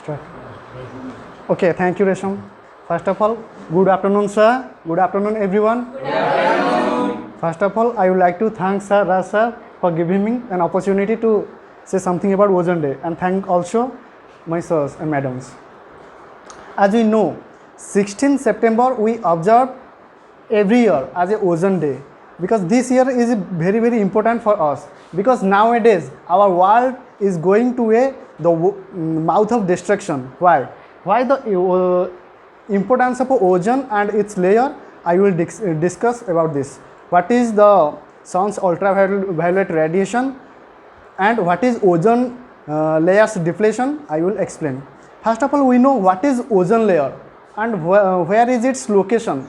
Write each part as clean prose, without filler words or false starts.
Start. Okay, thank you, Resham. First of all, good afternoon, sir. Good afternoon, everyone. Good afternoon. First of all, I would like to thank Sir Raj sir for giving me an opportunity to say something about Ozone Day, and thank also my sirs and madams. As we know, 16th September we observe every year as a Ozone Day, because this year is very, very important for us, because nowadays our world is going to the mouth of destruction. Why the importance of ozone and its layer? I will discuss about this. What is the sun's ultraviolet radiation and what is ozone layers deflation? I will explain. First of all, we know what is ozone layer and where is its location.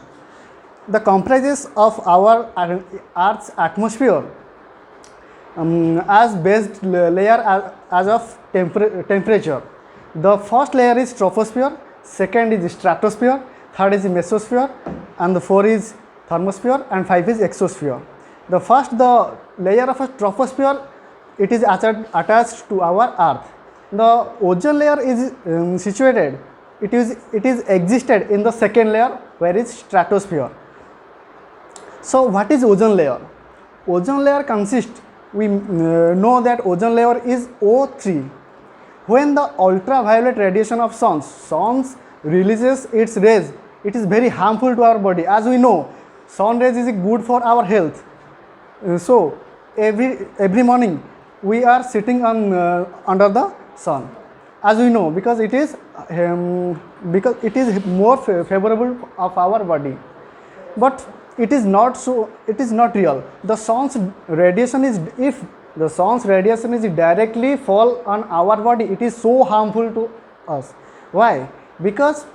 The comprises of our Earth's atmosphere as based layer as of temperature. The first layer is troposphere, second is stratosphere, third is mesosphere, and the fourth is thermosphere, and five is exosphere. The layer of a troposphere, it is attached to our Earth. The ozone layer is situated, it is existed in the second layer, where is stratosphere. So what is ozone layer? Ozone layer consists, we know that ozone layer is O3. When the ultraviolet radiation of suns releases its rays, it is very harmful to our body. As we know, sun rays is good for our health. So every morning we are sitting on under the sun, as we know, because it is more favorable of our body. But it is not so. It is not real. The sun's radiation is, if the sun's radiation is directly fall on our body, it is so harmful to us. Why? Because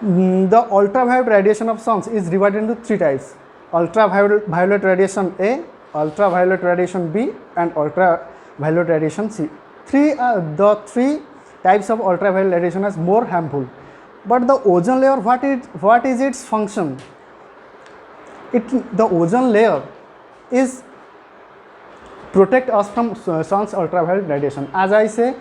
the ultraviolet radiation of suns is divided into three types: ultraviolet radiation A, ultraviolet radiation B, and ultraviolet radiation C. The three types of ultraviolet radiation is more harmful. But the ozone layer, what is its function? The ozone layer is protect us from sun's ultraviolet radiation. As I say,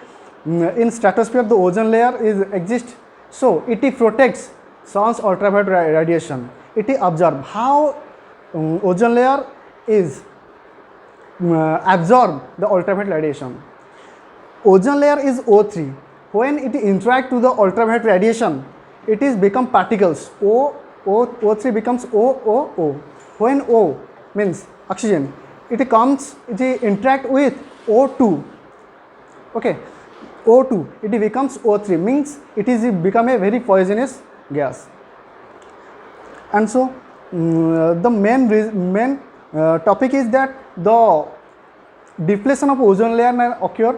in stratosphere the ozone layer exists, so it protects sun's ultraviolet radiation. It absorb. How ozone layer is absorb the ultraviolet radiation? Ozone layer is O3. When it interact to the ultraviolet radiation, it is become particles. O3 becomes OOO. When O means oxygen, it interact with O2. Okay, O2, it becomes O3, means it is become a very poisonous gas. And so the main topic is that the deflation of ozone layer may occur.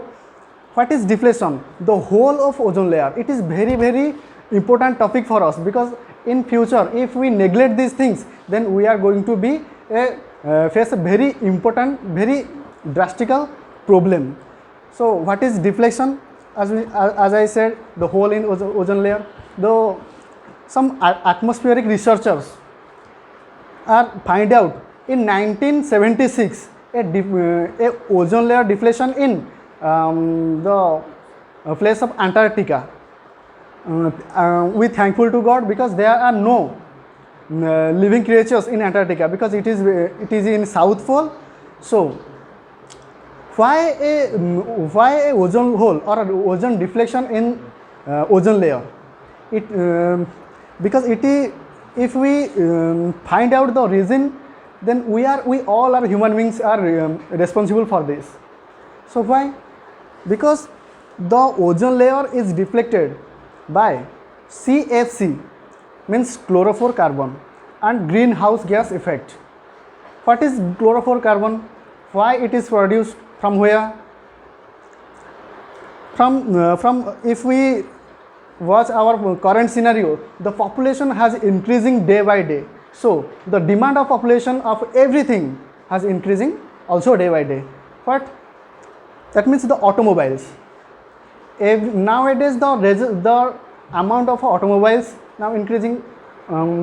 What is deflation? The whole of ozone layer. It is very, very important topic for us, because in future if we neglect these things, then we are going to be face a very important, very drastic problem. So what is deflection? As I said, the hole in ozone layer. Some atmospheric researchers find out in 1976 a ozone layer deflation in the place of Antarctica. We thankful to God, because there are no living creatures in Antarctica, because it is in South Pole. So why a ozone hole or an ozone deflection in ozone layer? Because if we find out the reason, then we all are human beings are responsible for this. So why? Because the ozone layer is deflected by CFC, means chlorofluorocarbon, and greenhouse gas effect. What is chlorofluorocarbon? Why it is produced? From where? From if we watch our current scenario, the population has increasing day by day. So the demand of population of everything has increasing also day by day. What? That means the automobiles. Nowadays the amount of automobiles now increasing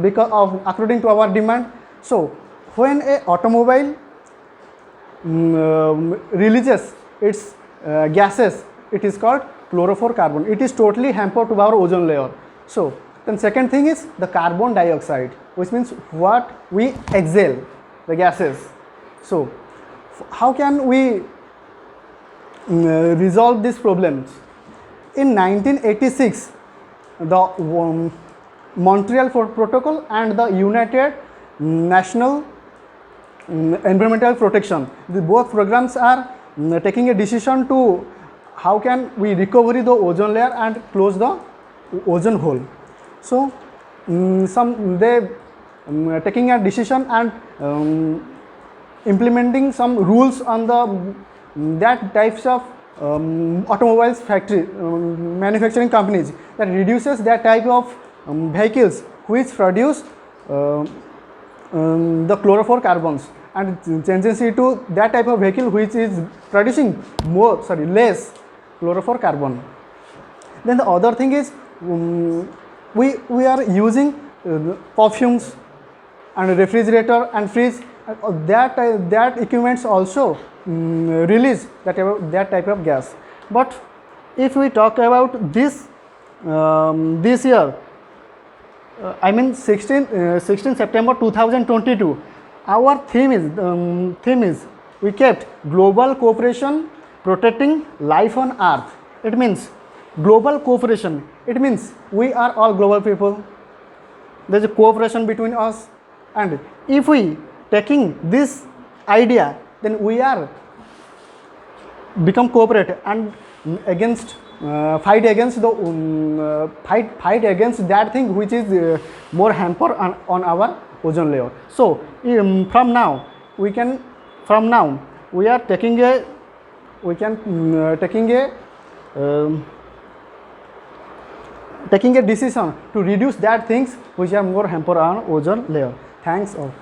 because of according to our demand. So when a automobile releases its gases, it is called chlorofluorocarbon. It is totally hamper to our ozone layer. So then second thing is the carbon dioxide, which means what we exhale, the gases. So how can we resolve these problems? In 1986, the Montreal Protocol and the United National Environmental Protection, both programs are taking a decision to how can we recover the ozone layer and close the ozone hole. So they taking a decision and implementing some rules on the that types of automobiles factory manufacturing companies that reduces that type of vehicles which produce the chlorofluorocarbons and changes it to that type of vehicle which is producing less chlorofluorocarbon. Then the other thing is we are using perfumes and refrigerator and fridge, that equipments also release that type of gas. But if we talk about this year, I mean 16 September 2022, our theme is we kept global cooperation protecting life on earth. It means global cooperation, it means we are all global people. There is a cooperation between us, and if we taking this idea, then we are become cooperate and against fight against the fight against that thing which is more hamper on our ozone layer. So from now we are taking a taking a decision to reduce that things which are more hamper on ozone layer. Thanks all.